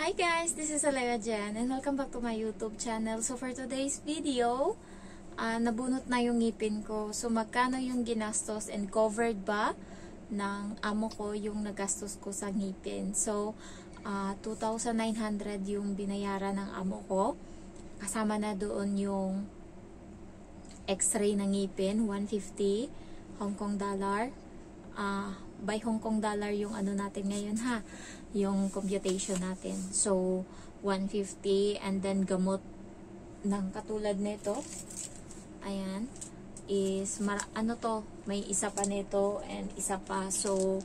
Hi guys, this is Alea Jen and welcome back to my YouTube channel. So for today's video, nabunot na yung ngipin ko. So magkano yung ginastos and covered ba ng amo ko yung nagastos ko sa ngipin. So 2,900 yung binayaran ng amo ko. Kasama na doon yung x-ray ng ngipin, 150 Hong Kong dollar. By Hong Kong dollar yung ano natin ngayon ha, yung computation natin. So 150 and then gamot ng katulad nito, ayan, is ano to, may isa pa nito and isa pa. So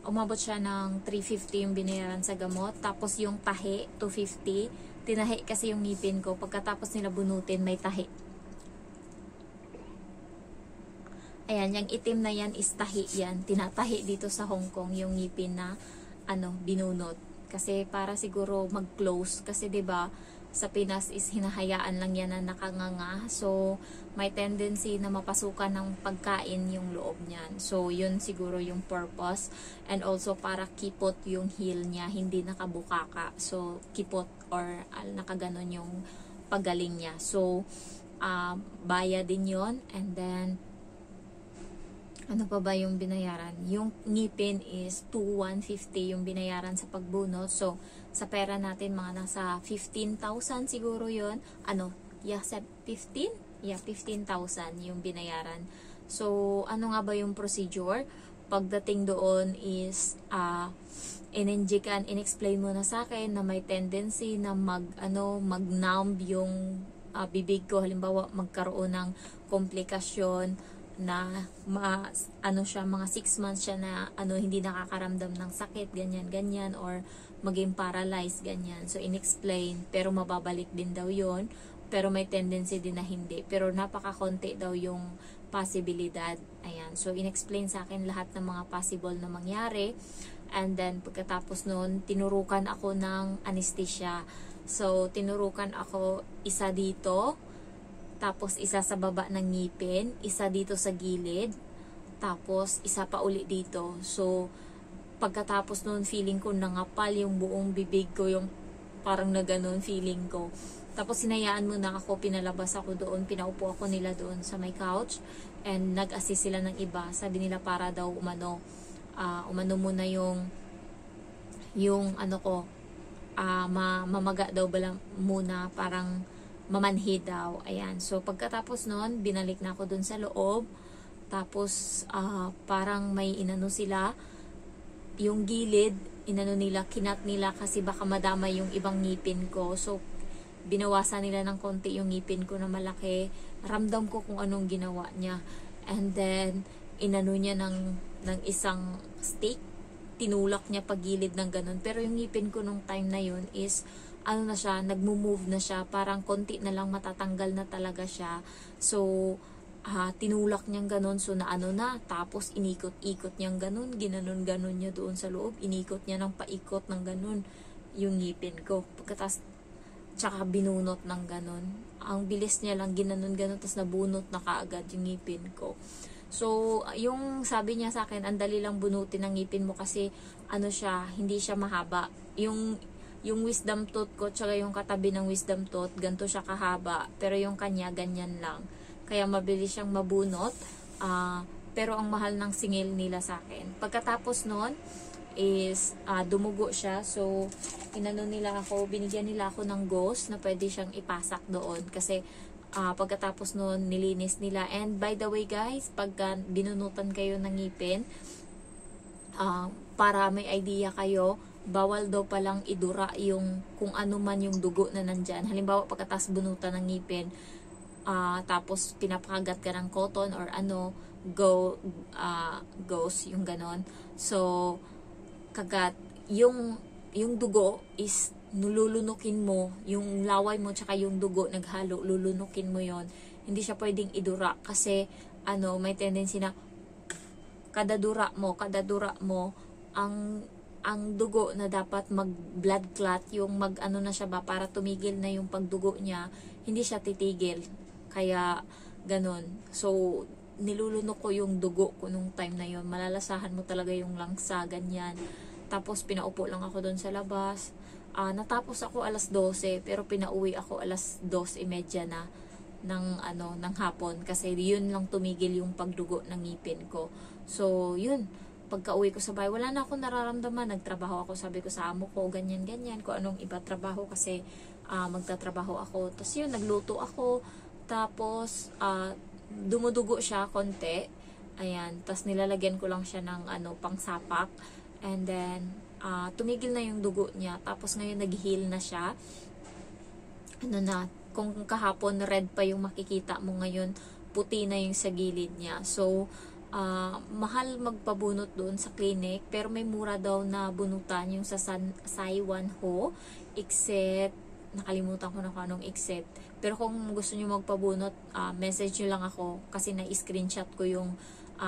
umabot siya ng 350 yung binayaran sa gamot. Tapos yung tahi, 250. Tinahi kasi yung ngipin ko. Pagkatapos nila bunutin, may tahi. Ayan, yung itim na yan is tahi yan. Tinatahi dito sa Hong Kong yung ngipin na binunot. Kasi para siguro mag-close. Kasi 'di ba sa Pinas is hinahayaan lang yan na nakanganga. So, may tendency na mapasukan ng pagkain yung loob niyan. So, yun siguro yung purpose. And also, para kipot yung heel niya, hindi nakabukaka. So, kipot or nakaganon yung pagaling niya. So, bayad din yun. And then, ano pa ba yung binayaran? Yung ngipin is 2,150 yung binayaran sa pagbunot. So, sa pera natin, mga nasa 15,000 siguro yun. 15? Yeah, 15,000 yung binayaran. So, ano nga ba yung procedure? Pagdating doon is, in-explain mo na sa akin na may tendency na mag-numb yung bibig ko. Halimbawa, magkaroon ng komplikasyon na mga 6 months siya na hindi nakakaramdam ng sakit, ganyan, or maging paralyzed, ganyan. So, in-explain, pero mababalik din daw yon, pero may tendency din na hindi. Pero napaka-konti daw yung possibilidad. Ayan. So, in-explain sa akin lahat ng mga possible na mangyari. And then, pagkatapos nun, tinurukan ako ng anesthesia. So, tinurukan ako isa dito, tapos isa sa baba ng ngipin, isa dito sa gilid, tapos isa pa uli dito. So, pagkatapos noon, feeling ko nangapal yung buong bibig ko, yung parang na ganun feeling ko. Tapos sinayaan mo na ako, pinalabas ako doon, pinaupo ako nila doon sa may couch, and nag-assist sila ng iba. Sabi nila para daw umano muna yung mamaga daw bala muna, parang mamanhid daw. Ayan. So, pagkatapos nun, binalik na ako dun sa loob. Tapos, parang may sila. Yung gilid, kinat nila kasi baka madama yung ibang ngipin ko. So, binawasan nila ng konti yung ngipin ko na malaki. Ramdam ko kung anong ginawa niya. And then, niya ng isang stick. Tinulak niya pagilid ng ganun. Pero yung ngipin ko nung time na yun is na siya, nagmo-move na siya, parang konti na lang matatanggal na talaga siya. So, tinulak niyang ganun, so tapos inikot-ikot niyang ganun, ginanon-ganon niya doon sa loob, inikot niya ng paikot ng ganun, yung ngipin ko. Pagkatas, tsaka binunot ng ganun. Ang bilis niya lang, ginanon-ganon, tapos nabunot na kaagad yung ngipin ko. So, yung sabi niya sa akin, ang dali lang bunutin ng ngipin mo kasi, hindi siya mahaba. Yung wisdom tooth ko, tsaka yung katabi ng wisdom tooth, ganito siya kahaba. Pero yung kanya, ganyan lang. Kaya mabilis siyang mabunot. Pero ang mahal ng singil nila sa akin. Pagkatapos nun, is dumugo siya. So, binigyan nila ako ng gauze na pwede siyang ipasak doon. Kasi, pagkatapos nun, nilinis nila. And by the way guys, pagka binunutan kayo ng ngipin, para may idea kayo, bawal daw palang idura yung kung ano man yung dugo na nandyan. Halimbawa, pagkatas bunutan ng ngipin, tapos pinapakagat ka ng cotton or gauze, yung ganon. So, kagat, yung dugo is nululunukin mo, yung laway mo tsaka yung dugo naghalo, lulunukin mo yon. Hindi siya pwedeng idura kasi may tendency na kada dura mo, ang dugo na dapat mag-blood clot, yung na siya ba, para tumigil na yung pagdugo niya, hindi siya titigil. Kaya, ganun. So, nilulunok ko yung dugo ko nung time na yon. Malalasahan mo talaga yung langsa, ganyan. Tapos pinaupo lang ako doon sa labas. Natapos ako alas 12 pero pinauwi ako alas 2:30 na ng hapon kasi yun lang tumigil yung pagdugo ng ngipin ko. So yun, pagka-uwi ko sa bahay, wala na akong nararamdaman. Nagtrabaho ako, sabi ko sa amo ko, ganyan-ganyan, kung anong iba trabaho kasi magtatrabaho ako. Tapos yun, nagluto ako. Tapos, dumudugo siya konti. Ayan, tapos nilalagyan ko lang siya ng pangsapak. And then, tumigil na yung dugo niya. Tapos ngayon, nag-heal na siya. Kung kahapon red pa yung makikita mo ngayon, puti na yung sa gilid niya. So, mahal magpabunot doon sa clinic, pero may mura daw na bunutan yung sa Saiwan Ho, except nakalimutan ko na kung anong except. Pero kung gusto nyo magpabunot, message nyo lang ako kasi na-screenshot ko yung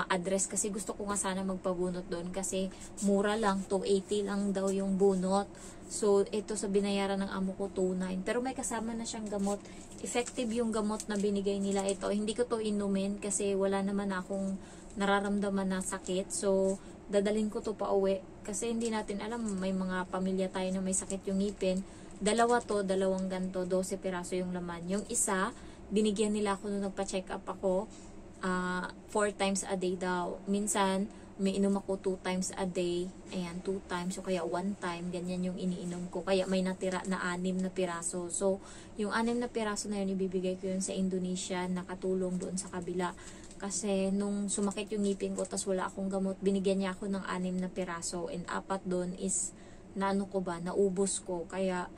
address kasi gusto ko nga sana magpabunot doon kasi mura lang, 280 lang daw yung bunot. So ito sa binayaran ng amo ko 29, pero may kasama na siyang gamot. Effective yung gamot na binigay nila. Ito hindi ko to inumin kasi wala naman akong nararamdaman na sakit. So, dadalhin ko to pa uwi. Kasi hindi natin alam, may mga pamilya tayo na may sakit yung ngipin. Dalawang ganto, 12 piraso yung laman. Yung isa, binigyan nila ako nung nagpa-check up ako, 4 times a day daw. Minsan, may inom ako 2 times a day. Ayan, 2 times. So, kaya 1 time. Ganyan yung iniinom ko. Kaya may natira na 6 na piraso. So, yung 6 na piraso na yun, ibibigay ko yun sa Indonesia. Nakatulong doon sa kabila. Kasi nung sumakit yung ngipin ko tas wala akong gamot, binigyan niya ako ng 6 na piraso and 4 doon is naubos ko. Kaya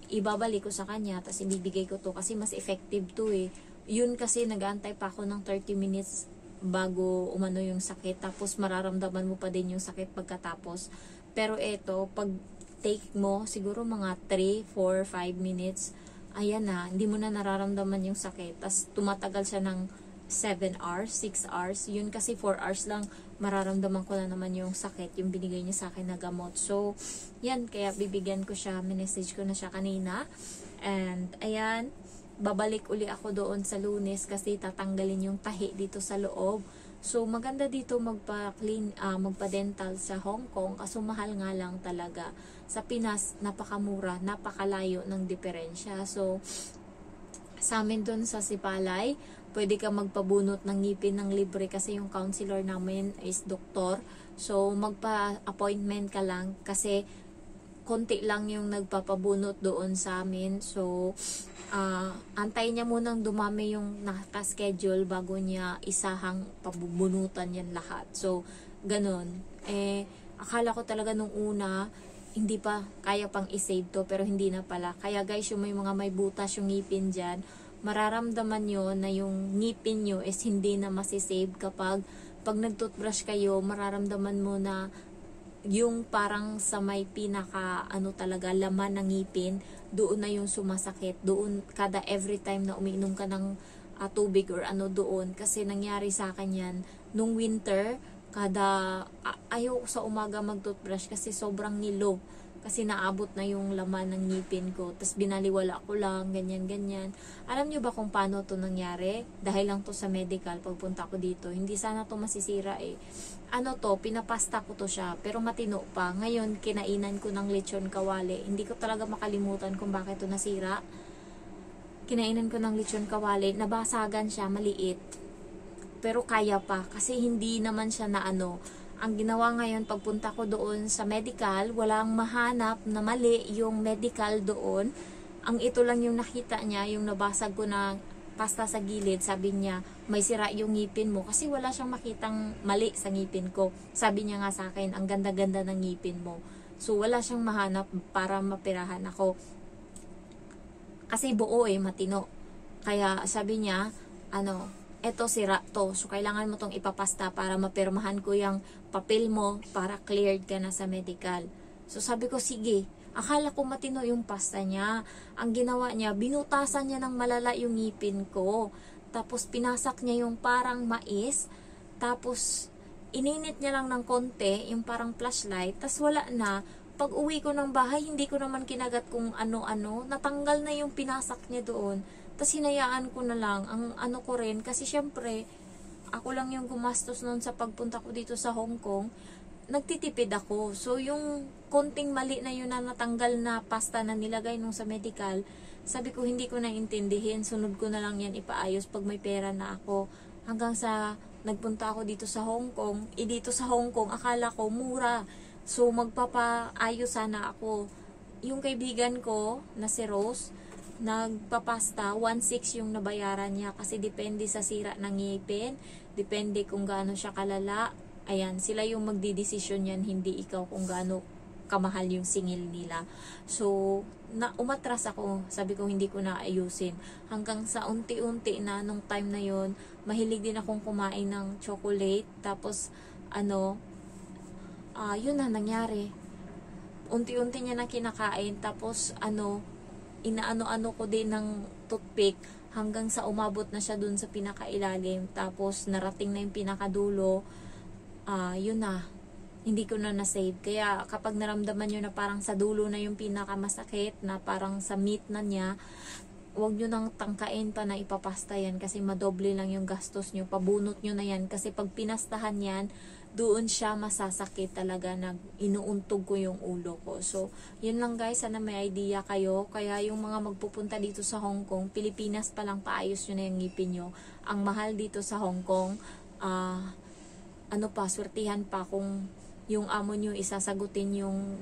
ibabalik ko sa kanya tas ibibigay ko to kasi mas effective to eh. Yun kasi nag-aantay pa ako ng 30 minutes bago umano yung sakit. Tapos mararamdaman mo pa din yung sakit pagkatapos. Pero eto, pag take mo, siguro mga 3, 4, 5 minutes, ayan na, hindi mo na nararamdaman yung sakit. Tas tumatagal siya ng 7 hours, 6 hours. Yun kasi 4 hours lang mararamdaman ko na naman yung sakit, yung binigay niya sa akin na gamot. So, yan, kaya bibigyan ko siya, minessage ko na siya kanina. And, ayan, babalik uli ako doon sa Lunes kasi tatanggalin yung tahi dito sa loob. So, maganda dito magpa-dental sa Hong Kong kaso mahal nga lang talaga. Sa Pinas, napakamura, napakalayo ng diferensya. So, sa amin doon sa Sipalay, pwede ka magpabunot ng ngipin ng libre kasi yung counselor namin is doktor. So, magpa-appointment ka lang kasi konti lang yung nagpapabunot doon sa amin. So, antayin niya munang dumami yung naka-schedule bago niya isahang pabubunutan yan lahat. So, ganun. Akala ko talaga nung una, hindi pa kaya pang isave to, pero hindi na pala. Kaya guys, yung may mga may butas yung ngipin dyan, mararamdaman nyo na yung ngipin nyo is hindi na masisave kapag nag-toothbrush kayo, mararamdaman mo na yung parang sa may pinaka talaga laman ng ngipin, doon na yung sumasakit. Doon kada every time na umiinom ka ng tubig or doon. Kasi nangyari sa akin yan nung winter, ayaw sa umaga mag-toothbrush kasi sobrang nilo. Kasi naabot na yung laman ng ngipin ko. Tapos binaliwala ko lang, ganyan-ganyan. Alam nyo ba kung paano to nangyari? Dahil lang to sa medical, pagpunta ko dito. Hindi sana to masisira eh. Pinapasta ko to siya. Pero matino pa. Ngayon, kinainan ko ng lechon kawali. Hindi ko talaga makalimutan kung bakit to nasira. Kinainan ko ng lechon kawali. Nabasagan siya, maliit. Pero kaya pa. Kasi hindi naman siya na Ang ginawa ngayon, pagpunta ko doon sa medical, walang mahanap na mali yung medical doon. Ang ito lang yung nakita niya, yung nabasag ko na pasta sa gilid. Sabi niya, may sira yung ngipin mo. Kasi wala siyang makitang mali sa ngipin ko. Sabi niya nga sa akin, ang ganda-ganda ng ngipin mo. So, wala siyang mahanap para mapirahan ako. Kasi buo matino. Kaya sabi niya, eto sira to. So, kailangan mo tong ipapasta para mapirmahan ko yung papel mo para cleared ka na sa medical. So, sabi ko, sige. Akala ko matino yung pasta niya. Ang ginawa niya, binutasan niya ng malala yung ngipin ko. Tapos, pinasak niya yung parang mais. Tapos, ininit niya lang ng konti, yung parang flashlight. Tapos, wala na. Pag uwi ko ng bahay, hindi ko naman kinagat kung ano-ano. Natanggal na yung pinasak niya doon. Tapos hinayaan ko na lang, ang ko rin, kasi syempre, ako lang yung gumastos noon sa pagpunta ko dito sa Hong Kong. nagtitipid ako. So, yung konting mali na yun na natanggal na pasta na nilagay nung sa medical, sabi ko, hindi ko na intindihin. Sunod ko na lang yan ipaayos pag may pera na ako. Hanggang sa nagpunta ako dito sa Hong Kong. Dito sa Hong Kong, akala ko mura. So, magpapaayos sana ako. Yung kaibigan ko na si Rose, nagpapasta, 1.6 yung nabayaran niya kasi depende sa sira ng ngipin, depende kung gaano siya kalala. Ayan, sila yung magdidesisyon yan, hindi ikaw kung gaano kamahal yung singil nila. So, umatras ako, sabi ko hindi ko na ayusin. Hanggang sa unti-unti na nung time na yon, mahilig din akong kumain ng chocolate, tapos yun na nangyari. Unti-unti niya na kinakain, tapos inaano-ano ko din ng toothpick hanggang sa umabot na siya dun sa pinakailalim, tapos narating na yung pinakadulo. Yun na, hindi ko na na-save. Kaya kapag naramdaman nyo na parang sa dulo na yung pinakamasakit, na parang sa meat na niya, huwag nyo nang tangkain pa na ipapasta yan kasi madoble lang yung gastos nyo. Pabunot nyo na yan kasi pag pinastahan yan, doon siya masasakit talaga na inuuntog ko yung ulo ko. So, yun lang guys, sana may idea kayo. Kaya yung mga magpupunta dito sa Hong Kong, Pilipinas pa lang paayos nyo na yung ngipin nyo. Ang mahal dito sa Hong Kong, swertihan pa kung yung amo nyo isasagutin yung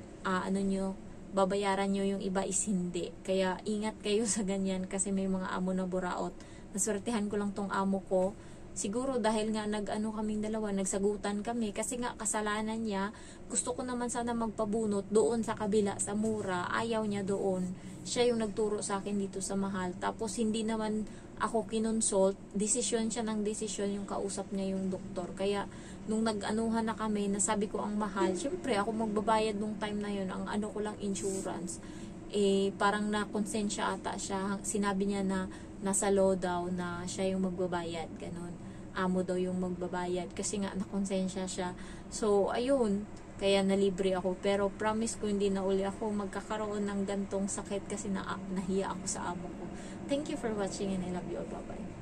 babayaran nyo, yung iba is hindi. Kaya ingat kayo sa ganyan kasi may mga amo na buraot. Naswertihan ko lang tong amo ko. Siguro dahil nga kaming dalawa, nagsagutan kami kasi nga kasalanan niya. Gusto ko naman sana magpabunot doon sa kabila, sa mura. Ayaw niya doon. Siya yung nagturo sa akin dito sa mahal. Tapos hindi naman ako kinonsult. Desisyon siya ng desisyon, yung kausap niya yung doktor. Kaya nung nag-anuhan na kami, nasabi ko ang mahal. Siyempre ako magbabayad nung time na yun. Ang ko lang insurance. Parang na-konsensya ata siya. Sinabi niya na nasa law daw na siya yung magbabayad. Ganon. Amo daw yung magbabayad kasi nga nakonsensya siya. So, ayun, kaya nalibre ako. Pero promise ko hindi na uli ako magkakaroon ng gantong sakit kasi nahiya ako sa amo ko. Thank you for watching and I love you all. Bye-bye.